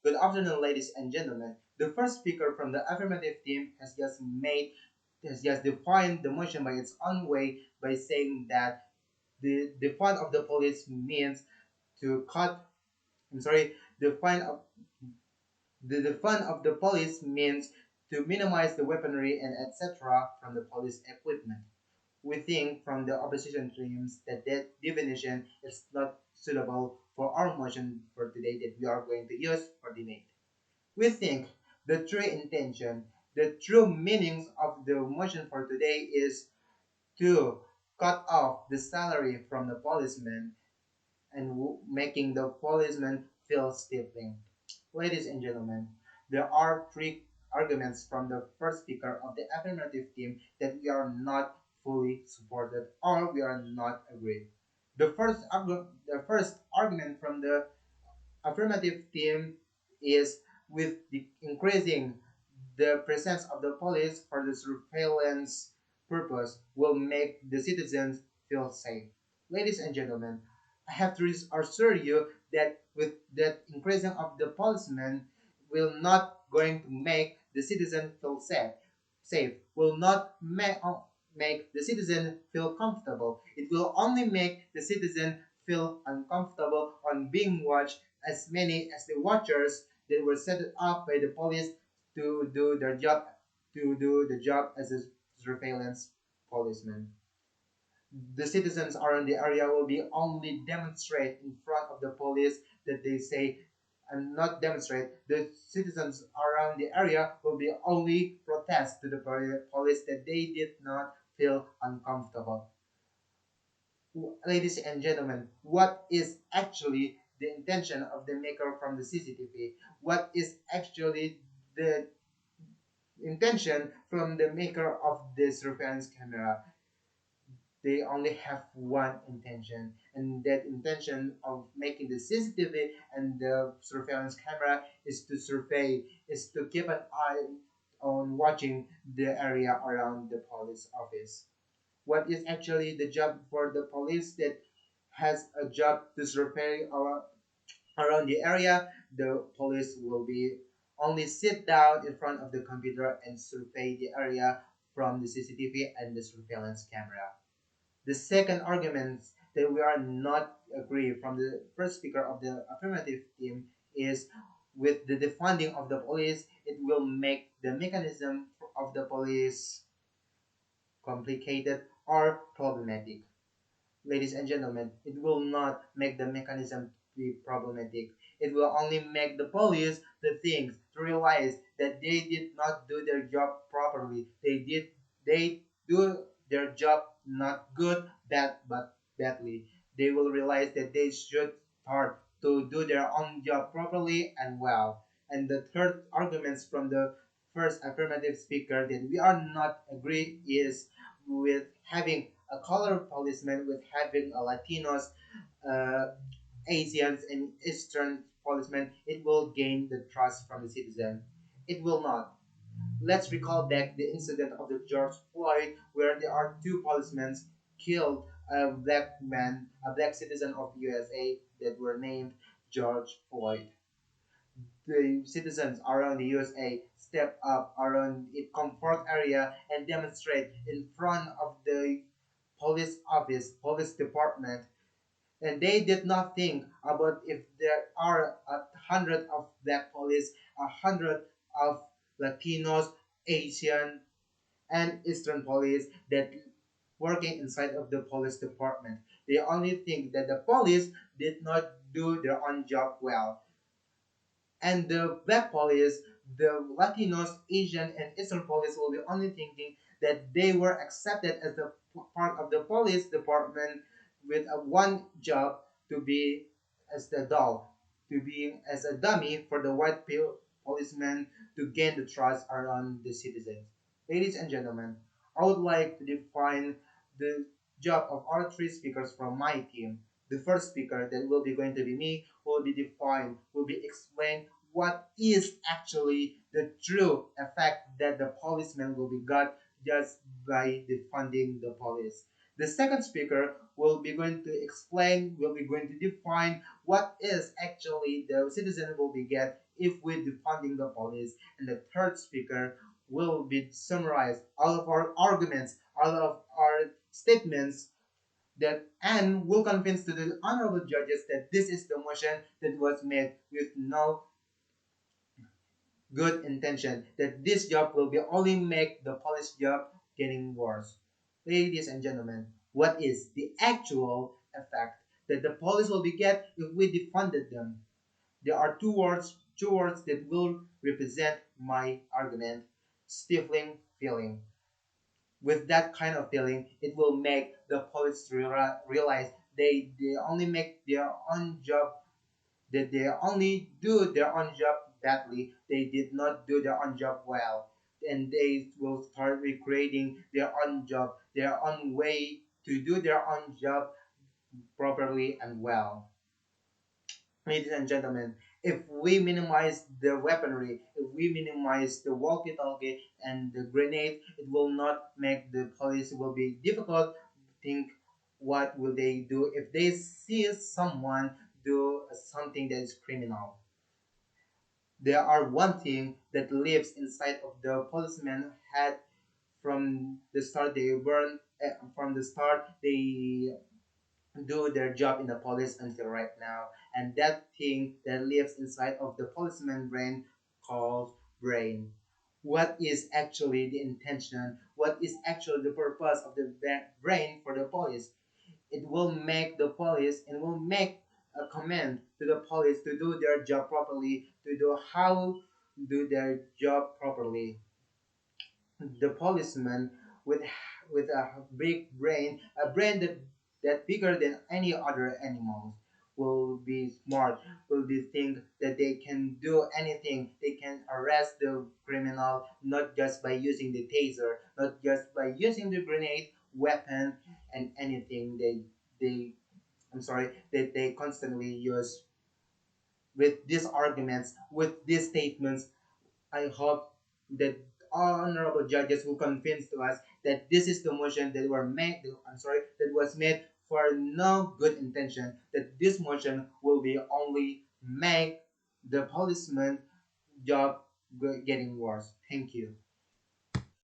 Good afternoon, ladies and gentlemen. The first speaker from the affirmative team has just defined the motion by its own way by saying that the fun of the police means to cut. I'm sorry. The fun of the police means to minimize the weaponry and etc. from the police equipment. We think from the opposition teams that that definition is not suitable for our motion for today that we are going to use for debate. We think the true intention, the true meanings of the motion for today is to cut off the salary from the policeman and making the policeman feel stifling. Ladies and gentlemen, there are three arguments from the first speaker of the affirmative team that we are not fully supported or we are not agreed. The first argument from the affirmative team is with the increasing the presence of the police for the surveillance purpose will make the citizens feel safe. Ladies and gentlemen, I have to assure you that with that increasing of the policemen will not going to make the citizen feel safe will not make the citizen feel comfortable. It will only make the citizen feel uncomfortable on being watched as many as the watchers that were set up by the police to do their job to do the job as a surveillance policeman. The citizens around the area will be only demonstrate in front of the police that they say and not demonstrate. The citizens around the area will be only protest to the police that they did not feel uncomfortable. Ladies and gentlemen, what is actually the intention of the maker from the CCTV? What is actually the intention from the maker of the surveillance camera? They only have one intention, and that intention of making the CCTV and the surveillance camera is to survey, is to keep an eye on watching the area around the police office. What is actually the job for the police that has a job to survey around the area? The police will be only sit down in front of the computer and survey the area from the CCTV and the surveillance camera. The second argument that we are not agree from the first speaker of the affirmative team is with the defunding of the police, it will make the mechanism of the police complicated or problematic. Ladies and gentlemen, it will not make the mechanism be problematic. It will only make the police the things to realize that they did not do their job properly. They do their job not good, bad, but badly. They will realize that they should start to do their own job properly and well. And the third arguments from the first affirmative speaker that we are not agree is with having a color policeman, with having a Latinos, uh, Asians, and Eastern policemen, it will gain the trust from the citizen. It will not. Let's recall back the incident of the George Floyd, where there are two policemen killed a black man, a black citizen of USA that were named George Floyd. The citizens around the USA step up around its comfort area and demonstrate in front of the police office, police department, and they did not think about if there are 100 of black police, 100 of Latinos, Asian, and Eastern police that working inside of the police department. They only think that the police did not do their own job well, and the black police, the Latinos, Asian, and Eastern police will be only thinking that they were accepted as a part of the police department with a one job to be as the doll, to be as a dummy for the white policeman to gain the trust around the citizens. Ladies and gentlemen, I would like to define the job of our three speakers from my team. The first speaker that will be going to be me will be defined, will be explained what is actually the true effect that the policeman will be got just by defunding the police. The second speaker will be going to explain, will be going to define what is actually the citizen will be get if we defunding the police. And the third speaker will be summarize all of our arguments, all of our statements that and will convince to the honorable judges that this is the motion that was made with no good intention, that this job will be only make the police job getting worse. Ladies and gentlemen, what is the actual effect that the police will be get if we defunded them? There are two words that will represent my argument: stifling feeling. With that kind of feeling, it will make the police realize they only make their own job, that they only do their own job badly. They did not do their own job well, and they will start recreating their own job, their own way to do their own job properly and well. Ladies and gentlemen, if we minimize the weaponry, if we minimize the walkie-talkie and the grenade, it will not make the police will be difficult. Think what will they do if they see someone do something that is criminal. There are one thing that lives inside of the policeman head from the start they burn from the start they do their job in the police until right now, and that thing that lives inside of the policeman brain called brain. What is actually the intention, what is actually the purpose of the brain for the police? It will make the police, it will make a command to the police to do their job properly, to do how do their job properly. The policeman with with a big brain, a brain that bigger than any other animals, will be smart, will be think that they can do anything. They can arrest the criminal not just by using the taser, not just by using the grenade, weapon, and anything they I'm sorry that they constantly use. With these arguments, with these statements, I hope that honorable judges will convince to us that this is the motion that were made. I'm sorry, that was made for no good intention. That this motion will be only make the policeman job getting worse. Thank you.